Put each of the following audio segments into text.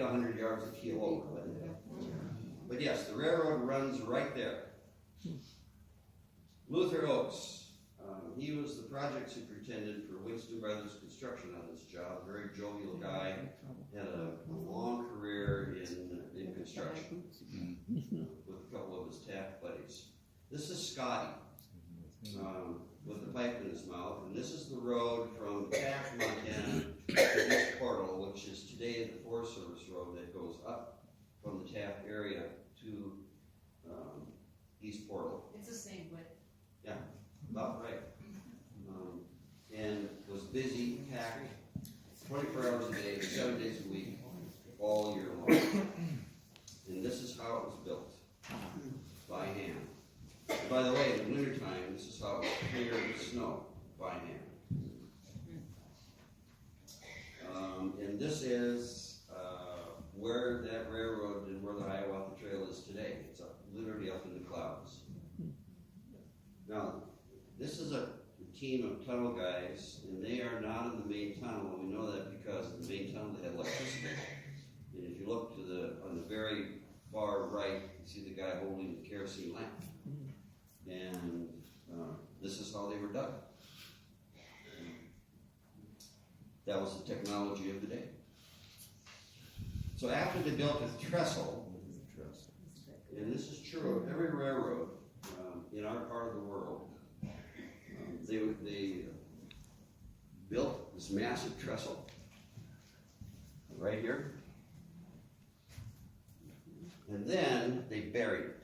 100 yards of keel over. But yes, the railroad runs right there. Luther Oaks. He was the project superintendent for Winston Brothers Construction on this job. Very jovial guy. Had a long career in construction with a couple of his Taft buddies. This is Scotty with the pipe in his mouth, and this is the road from Taft, Montana to East Portal, which is today the Forest Service road that goes up from the Taft area to East Portal. It's the same width. Yeah, about right. And was busy, packed, 24 hours a day, 7 days a week, all year long. And this is how it was built, by hand. And by the way, in the wintertime, this is how it was cleared with snow, by hand. And this is where that railroad and where the Hiawatha Trail is today. It's literally up in the clouds. Now, this is a team of tunnel guys, and they are not in the main tunnel, and we know that because in the main tunnel they had electricity. And if you look to on the very far right, you see the guy holding the kerosene lamp. And this is how they were dug. That was the technology of the day. So after they built a trestle, and this is true of every railroad in our part of the world, they built this massive trestle right here, and then they buried it.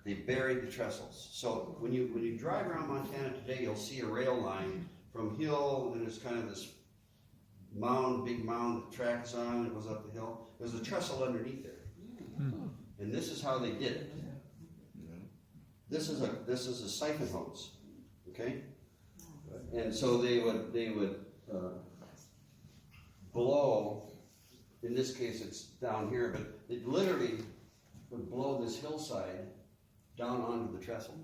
They buried the trestles. So when you drive around Montana today, you'll see a rail line from hill, and there's kind of this mound, big mound that tracks on, it goes up the hill. There's a trestle underneath there. And this is how they did it. This is a siphon hose, okay? And so they would blow. In this case, it's down here, but it literally would blow this hillside down onto the trestle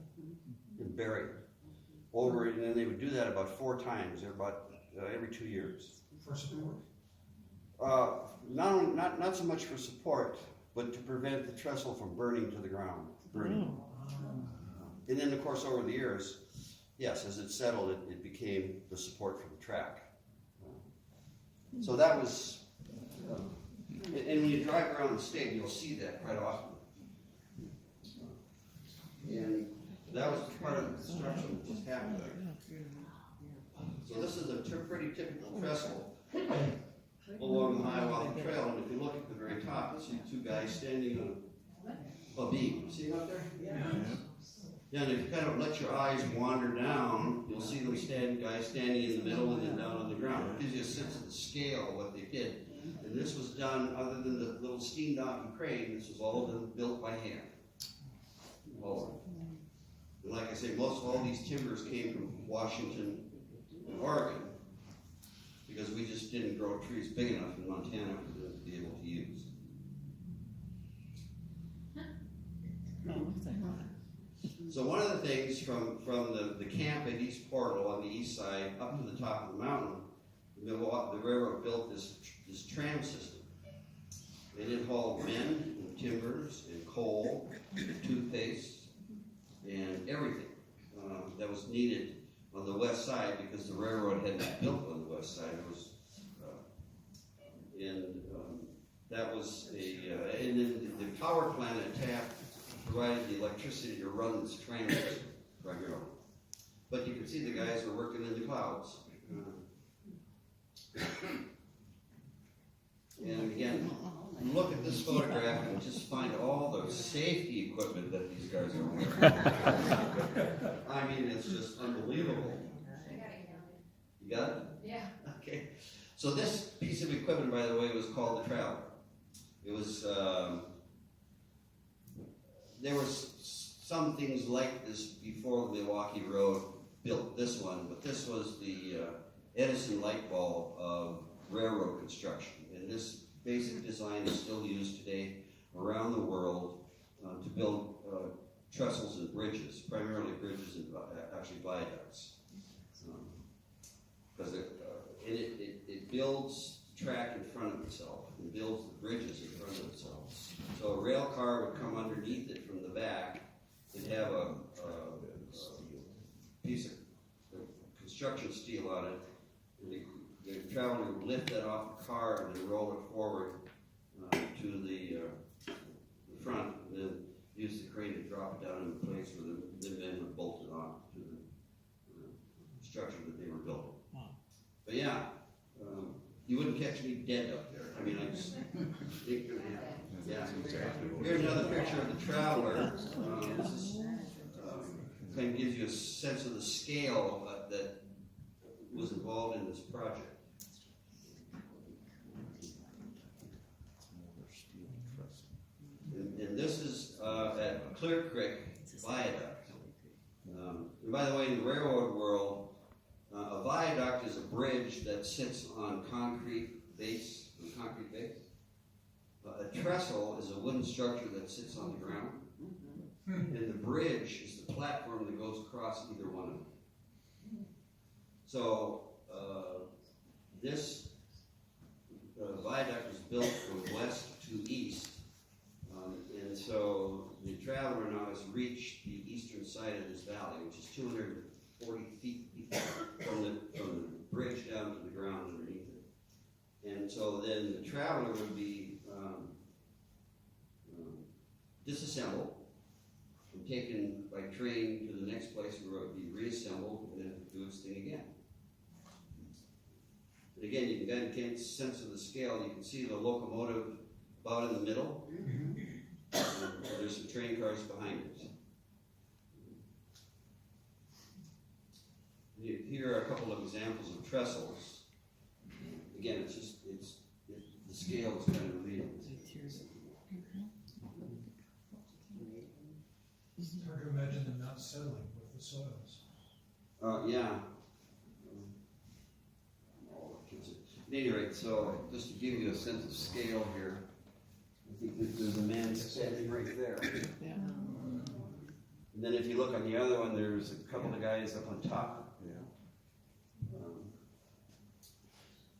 and bury it over it, and then they would do that about 4 times, about every 2 years. For support? Not so much for support, but to prevent the trestle from burning to the ground. Burning. And then, of course, over the years, yes, as it settled, it became the support for the track. So that was, and when you drive around the state, you'll see that quite often. And that was part of the construction that just happened there. So this is a pretty typical trestle along the Hiawatha Trail, and if you look at the very top, you see 2 guys standing on a beam. See them up there? Yeah. Yeah, and if you kind of let your eyes wander down, you'll see them guys standing in the middle and then down on the ground. It gives you a sense of the scale of what they did. And this was done, other than the little steam donkey crane, this was all done, built by hand. All. And like I say, most of all these timbers came from Washington and Oregon, because we just didn't grow trees big enough in Montana for them to be able to use. So one of the things from the camp at East Portal on the east side up to the top of the mountain, the railroad built this tram system. They did haul men and timbers and coal, and toothpaste, and everything that was needed on the west side, because the railroad hadn't been built on the west side. It was, that was and then the power plant at Taft provided the electricity to run this tram system primarily. But you can see the guys were working in the clouds. And again, look at this photograph and just find all the safety equipment that these guys are wearing. I mean, it's just unbelievable. You got it? Yeah. Okay. So this piece of equipment, by the way, was called the Traveler. It was, there was some things like this before the Milwaukee Road built this one, but this was the Edison light bulb of railroad construction. And this basic design is still used today around the world to build trestles and bridges, primarily bridges and actually viaducts. Because it builds track in front of itself and builds the bridges in front of itself. So a rail car would come underneath it from the back. It'd have a piece of construction steel on it. And the traveler would lift that off the car and then roll it forward to the front, and then use the crane to drop it down in the place where the men would bolt it on to the structure that they were building. But yeah, you wouldn't catch me dead up there. I mean, I just think, yeah. Here's another picture of the traveler. This is, kind of gives you a sense of the scale that was involved in this project. And this is at Clear Creek Viaduct. And by the way, in the railroad world, a viaduct is a bridge that sits on concrete base. A trestle is a wooden structure that sits on the ground. And the bridge is the platform that goes across either one of them. So this viaduct was built from west to east. And so the traveler now has reached the eastern side of this valley, which is 240 feet from the bridge down to the ground underneath it. And so then the traveler would be disassembled and taken by train to the next place where it would be reassembled and then do its thing again. And again, you can get a sense of the scale. You can see the locomotive about in the middle. There's some train cars behind it. Here are a couple of examples of trestles. Again, the scale is kind of revealing. It's hard to imagine them not settling with the soils. Yeah. At any rate, so just to give you a sense of scale here, I think that there's a man standing right there. Yeah. And then if you look on the other one, there's a couple of guys up on top.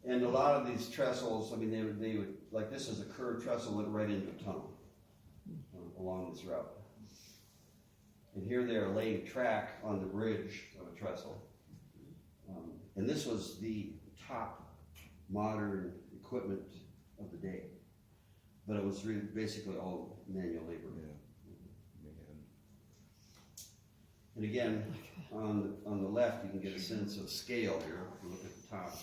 And a lot of these trestles, I mean, they would, like this is a curved trestle, went right into a tunnel along this route. And here they are laying track on the bridge of a trestle. And this was the top modern equipment of the day. But it was really basically all manual labor. And again, on the left, you can get a sense of scale here. If you look at the top.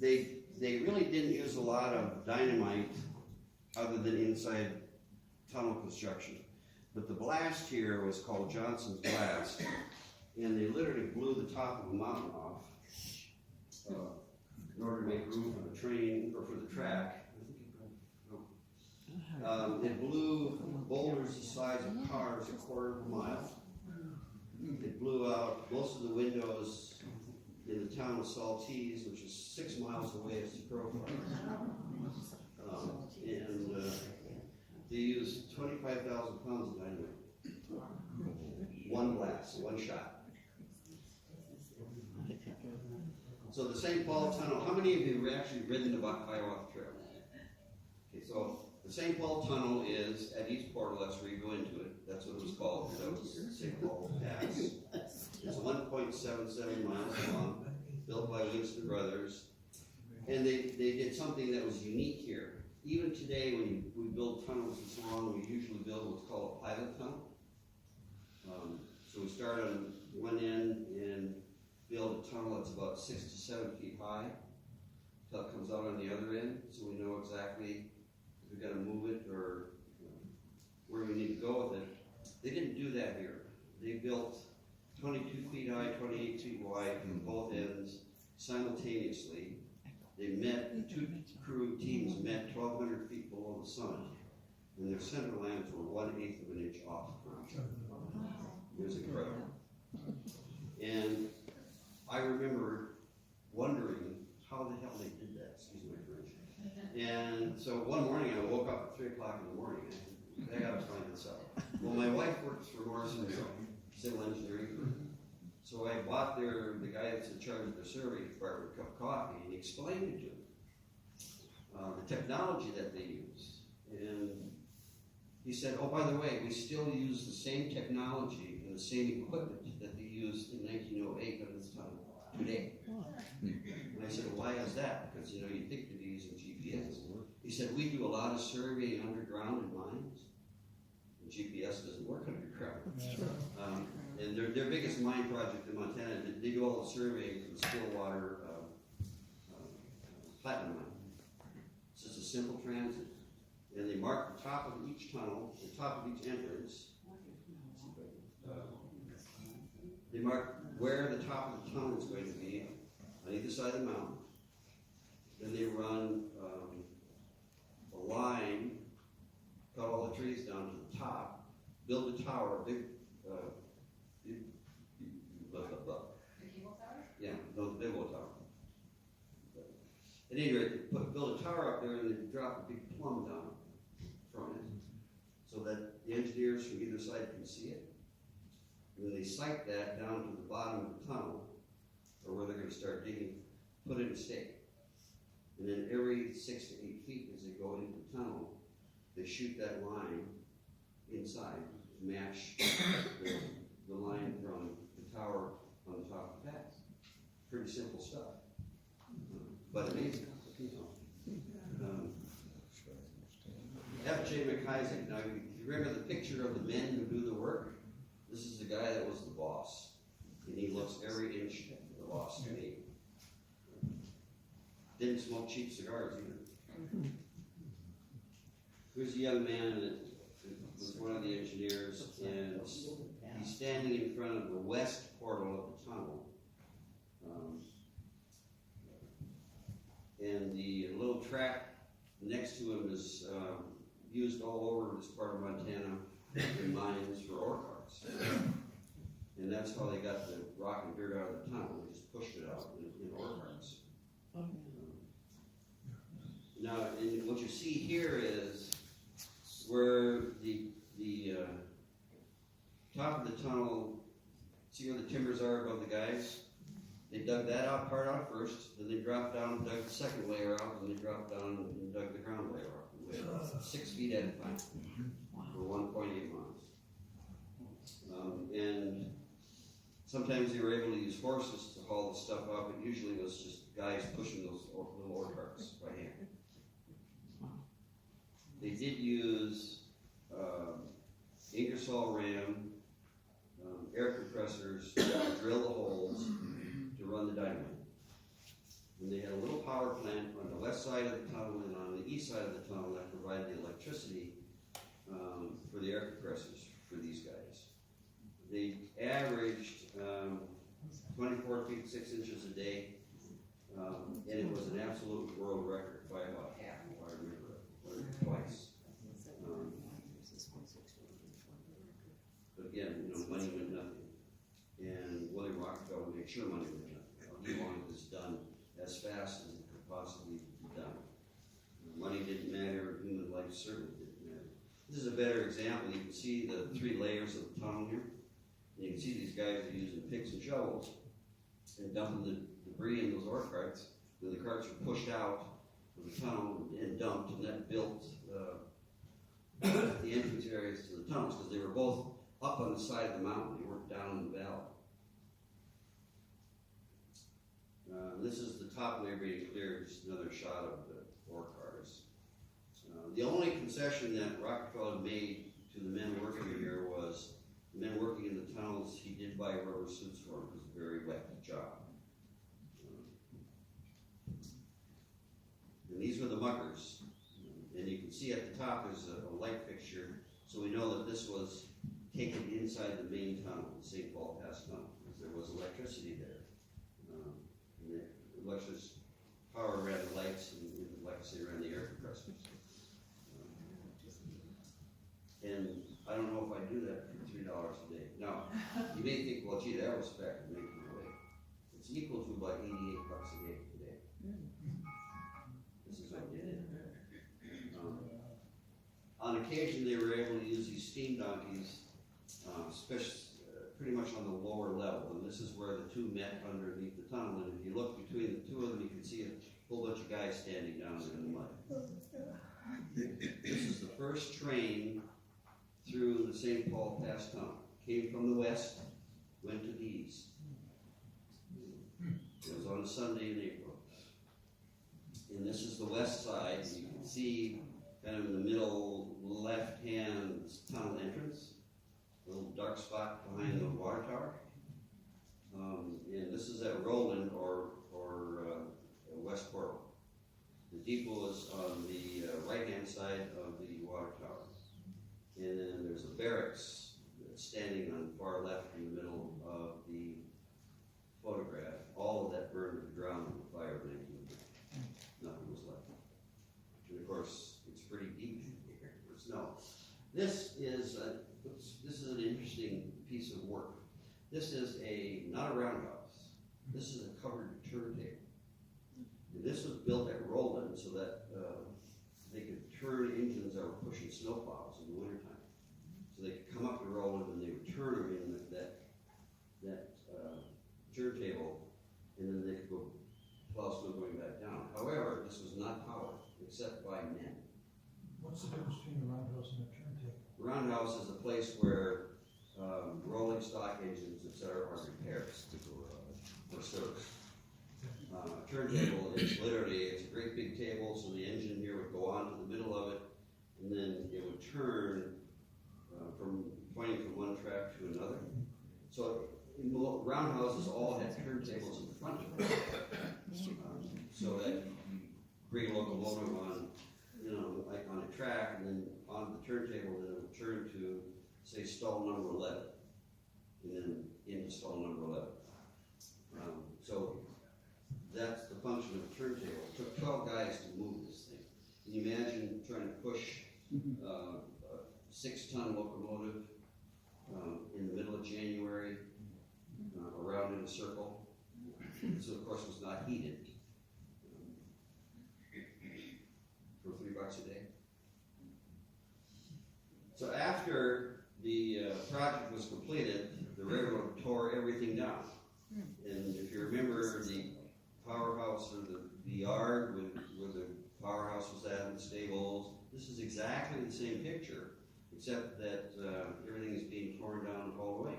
They really didn't use a lot of dynamite other than inside tunnel construction. But the blast here was called Johnson's blast, and they literally blew the top of a mountain off in order to make room for the train, or for the track. It blew boulders the size of cars a quarter of a mile. It blew out most of the windows in the town of Saltese, which is 6 miles away as the crow flies. And they used 25,000 pounds of dynamite. One blast, one shot. So the St. Paul Tunnel, how many of you have actually ridden the Iowa Trail? Okay, so the St. Paul Tunnel is at East Portal, that's where you go into it. That's what it was called, that was St. Paul Pass. It's 1.77 miles long, built by Winston Brothers. And they did something that was unique here. Even today, when we build tunnels this long, we usually build what's called a pilot tunnel. So we start on one end and build a tunnel that's about 6 to 7 feet high until it comes out on the other end, so we know exactly if we're going to move it or where we need to go with it. They didn't do that here. They built 22 feet high, 28 feet wide from both ends simultaneously. They met, the two crew teams met 1,200 feet below the summit, and their center lines were 1/8 of an inch off the ground. It was incredible. And I remember wondering how the hell they did that, excuse my French. And so one morning I woke up at 3 o'clock in the morning and I gotta find this out. Well, my wife works for Morrison civil engineering firm. So I bought the guy that's in charge of the survey department a cup of coffee, and he explained it to him. The technology that they use. And he said, oh, by the way, we still use the same technology and the same equipment that they used in 1908 on this tunnel today. And I said, well, why is that? Because, you know, you'd think they'd be using GPS. He said, we do a lot of surveying underground in mines. And GPS doesn't work underground. And their biggest mine project in Montana, they do all the surveying for the Stillwater platinum mine. It's just a simple transit. And they mark the top of each tunnel, the top of each entrance. They mark where the top of the tunnel is going to be on either side of the mountain. Then they run a line, cut all the trees down to the top, build a tower, a big, The cable tower? yeah, no, the big old tower. At any rate, they build a tower up there and they drop a big plumb down from it so that the engineers from either side can see it. And then they sight that down to the bottom of the tunnel, or where they're going to start digging, put it in a stake. And then every 6 to 8 feet as they go into the tunnel, they shoot that line inside to match the line from the tower on the top of the pass. Pretty simple stuff, but amazing. F.J. McIsaac. Now, if you remember the picture of the men who do the work, this is the guy that was the boss, and he looks every inch the boss to me. Didn't smoke cheap cigars either. Here's a young man that was one of the engineers, and he's standing in front of the west portal of the tunnel. And the little track next to him is used all over this part of Montana in mines for ore cars. And that's how they got the rock and dirt out of the tunnel. They just pushed it out in ore cars. Now, and what you see here is where the top of the tunnel, see where the timbers are above the guys? They dug that part out first, then they dropped down and dug the second layer out, and they dropped down and dug the ground layer out. 6 feet at a time for 1.8 miles. And sometimes they were able to use horses to haul the stuff up, but usually it was just guys pushing those little ore carts by hand. They did use Ingersoll ram, air compressors to drill the holes to run the dynamite. And they had a little power plant on the west side of the tunnel and on the east side of the tunnel that provided the electricity for the air compressors for these guys. They averaged 24 feet 6 inches a day, and it was an absolute world record by about half, if I remember it, or twice. But again, money meant nothing. And William Rockefeller made sure money meant nothing. He wanted this done as fast as it could possibly be done. Money didn't matter, human life certainly didn't matter. This is a better example. You can see the 3 layers of the tunnel here. And you can see these guys are using picks and shovels and dumping the debris in those ore carts. Then the carts were pushed out of the tunnel and dumped, and that built the entrance areas to the tunnels, because they were both up on the side of the mountain. They weren't down in the valley. This is the top layer being cleared, just another shot of the ore cars. The only concession that Rockefeller made to the men working here was the men working in the tunnels, he did buy rubber suits for them. It was a very wet job. And these were the muckers. And you can see at the top is a light fixture, so we know that this was taken inside the main tunnel, the St. Paul Pass tunnel, because there was electricity there. And the electricity power ran the lights, and the electricity ran the air compressors. And I don't know if I do that for $3 a day. Now, you may think, well, gee, that was back in 1908. It's equal to about $88 a day today. This is what they did. On occasion, they were able to use these steam donkeys, pretty much on the lower level. And this is where the two met underneath the tunnel. And if you look between the two of them, you can see guy standing down there in the mud. This is the first train through the St. Paul Pass tunnel. Came from the west, went to the east. It was on a Sunday in April. And this is the west side. You can see kind of in the middle left-hand tunnel entrance, a little dark spot behind the water tower. And this is at Roland or West Portal. The depot is on the right-hand side of the water tower. And then there's a barracks that's standing on the far left in the middle of the photograph. All of that burned to the ground in the fire of 1950. Nothing was left. And of course, it's pretty deep here for snow. This is an interesting piece of work. This is not a roundhouse. This is a covered turntable. And this was built at Roland so that they could turn engines that were pushing snowplows in the wintertime. So they could come up to Roland and they would turn them in that turntable, and then they could go plow snow going back down. However, this was not powered except by men. What's the difference between the roundhouse and the turntable? The roundhouse is a place where rolling stock engines, etc., are repaired for service. Turntable is literally, it's a great big table, so the engine here would go onto the middle of it, and then it would turn pointing from one track to another. So roundhouses all had turntables in front of them, so that you bring a locomotive on, like on a track, and then on the turntable, then it would turn to, say, stall number 11, and then into stall number 11. So that's the function of a turntable. It took 12 guys to move this thing. Can you imagine trying to push a 6-ton locomotive in the middle of January around in a circle? So of course it was not heated for $3 a day. So after the project was completed, the railroad tore everything down. And if you remember the powerhouse or the yard where the powerhouse was at and the stables, this is exactly the same picture, except that everything is being torn down and hauled away.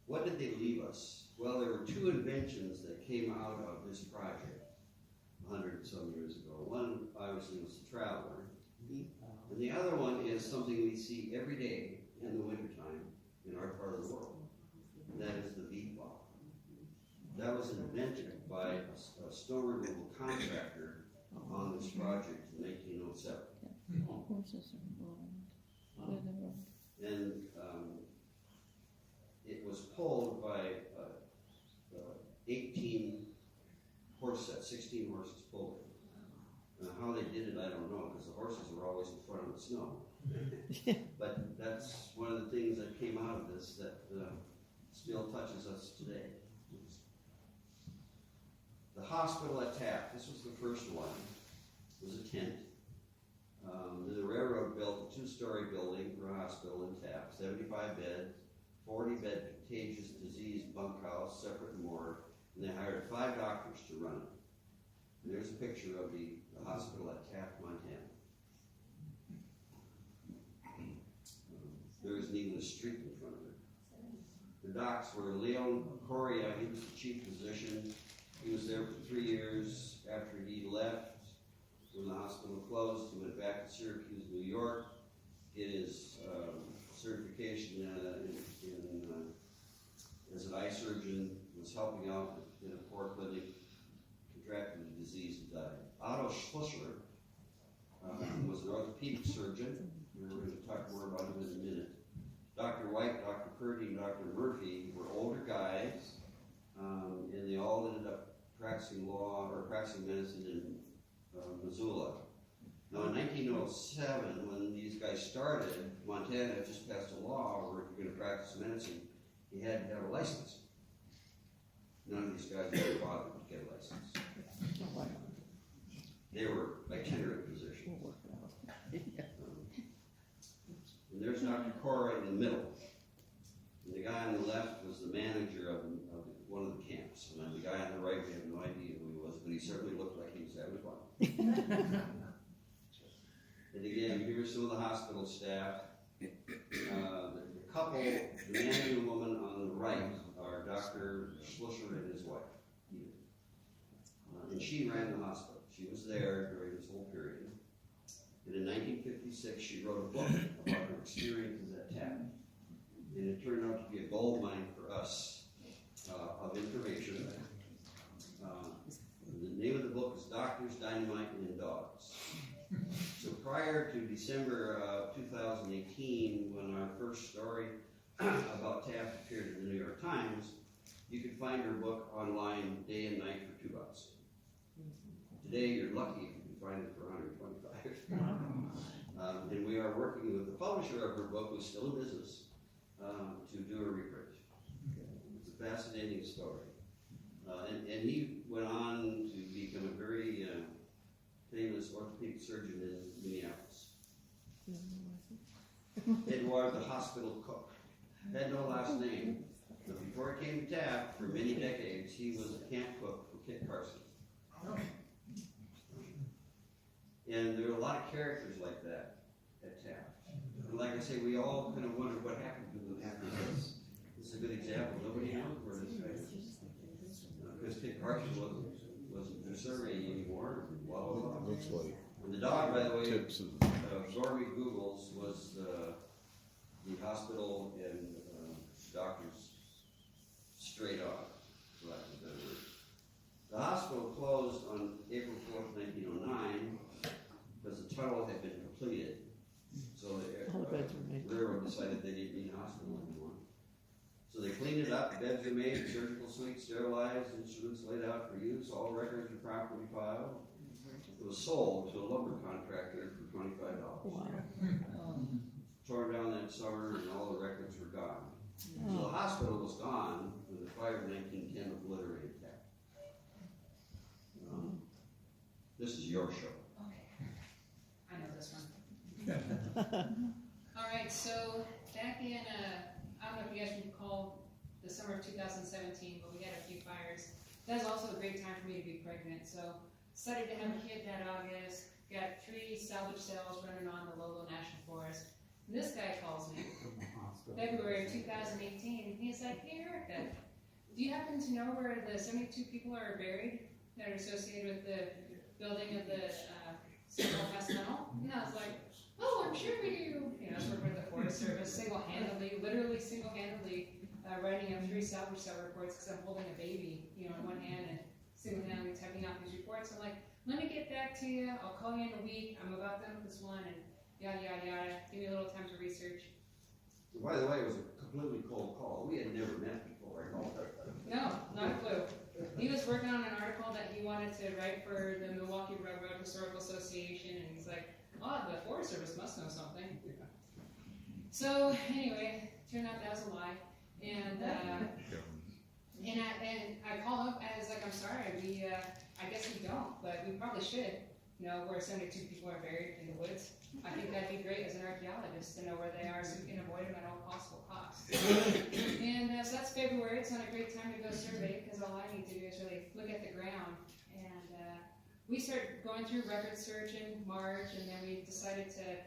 What did they leave us? Well, there were 2 inventions that came out of this project 100 and some years ago. One, obviously, was the traveler. And the other one is something we see every day in the wintertime in our part of the world. And that is the V-plow. That was invented by a snow removal contractor on this project in 1907. And it was pulled by 18 horse sets, 16 horses pulled it. How they did it, I don't know, because the horses were always in front of the snow. But that's one of the things that came out of this that still touches us today. The hospital at Taft, this was the first one, was a tent. The railroad built a 2-story building for a hospital in Taft, 75 beds, 40-bed contagious disease bunkhouse, separate morgue, and they hired 5 doctors to run it. And there's a picture of the hospital at Taft, Montana. There isn't even a street in front of it. The docs were Leon Correa, he was the chief physician. He was there for 3 years. After he left, when the hospital closed, he went back to Syracuse, New York, get his certification as an eye surgeon, was helping out in a poor clinic, contracted the disease and died. Otto Schlusser was an orthopedic surgeon. We're going to talk more about him in a minute. Dr. White, Dr. Purdy, and Dr. Murphy were older guys, and they all ended up practicing law or practicing medicine in Missoula. Now in 1907, when these guys started, Montana had just passed a law where if you're going to practice medicine, you had to have a license. None of these guys ever bothered to get a license. They were itinerant physicians. And there's Dr. Cora in the middle. And the guy on the left was the manager of one of the camps. And then the guy on the right, we have no idea who he And again, here's some of the hospital staff. The couple, the man and the woman on the right are Dr. Schlusser and his wife. And she ran the hospital. She was there during this whole period. And in 1956, she wrote a book about her experiences at Taft. And it turned out to be a gold mine for us of information. The name of the book is Doctors, Dynamite, and Dogs. So prior to December of 2018, when our first story about Taft appeared in the New York Times, you could find her book online day and night for $2. Today, you're lucky if you can find it for $125. And we are working with the publisher of her book, who's still in business, to do a reprint. It's a fascinating story. And he went on to become a very famous orthopedic surgeon in Minneapolis. Edward, the hospital cook, had no last name. But before he came to Taft, for many decades, he was a camp cook for Kit Carson. And there are a lot of characters like that at Taft. And like I say, we all kind of wonder what happened to them after this. This is a good example. Nobody knows where this guy is. Because Kit Carson wasn't their survey anymore. Well, Looks like and the dog, by the way, tips of Gorby Googles was the hospital and doctor's stray dog, for lack of a better word. The hospital closed on April 4th, 1909, because the tunnel had been completed. So the railroad decided they didn't need a hospital anymore. So they cleaned it up, beds were made, surgical suites sterilized, instruments laid out for use, all records were properly filed. It was sold to a lumber contractor for $25. Wow. Tore down that summer and all the records were gone. So the hospital was gone when the fire of 1910 obliterated that. This is your show. Okay, I know this one. All right, so back in, I don't know if you guys recall the summer of 2017, but we had a few fires. That was also a great time for me to be pregnant, so decided to have a kid that August, got 3 salvage sales running on the Lolo National Forest. And this guy calls me, February of 2018, and he's like, hey Erica, do you happen to know where the 72 people are buried that are associated with the building of the Central Pass Tunnel? And I was like, oh, I'm sure we do. You know, I was working with the Forest Service, single-handedly, literally single-handedly, writing up 3 salvage sale reports because I'm holding a baby, you know, in one hand and single-handedly typing out these reports. I'm like, let me get back to you. I'll call you in a week. I'm about done with this one, and yada, yada, yada. Give me a little time to research. By the way, it was a completely cold call. We had never met before. No, not a clue. He was working on an article that he wanted to write for the Milwaukee Road Historical Association, and he's like, oh, the Forest Service must know something. So anyway, turned out that was a lie. And I called up and I was like, I'm sorry, I guess we don't, but we probably should know where 72 people are buried in the woods. I think that'd be great as an archaeologist to know where they are so we can avoid them at all possible costs. And so that's February. It's not a great time to go survey because all I need to do is really look at the ground. And we started going through record search in March, and then we decided to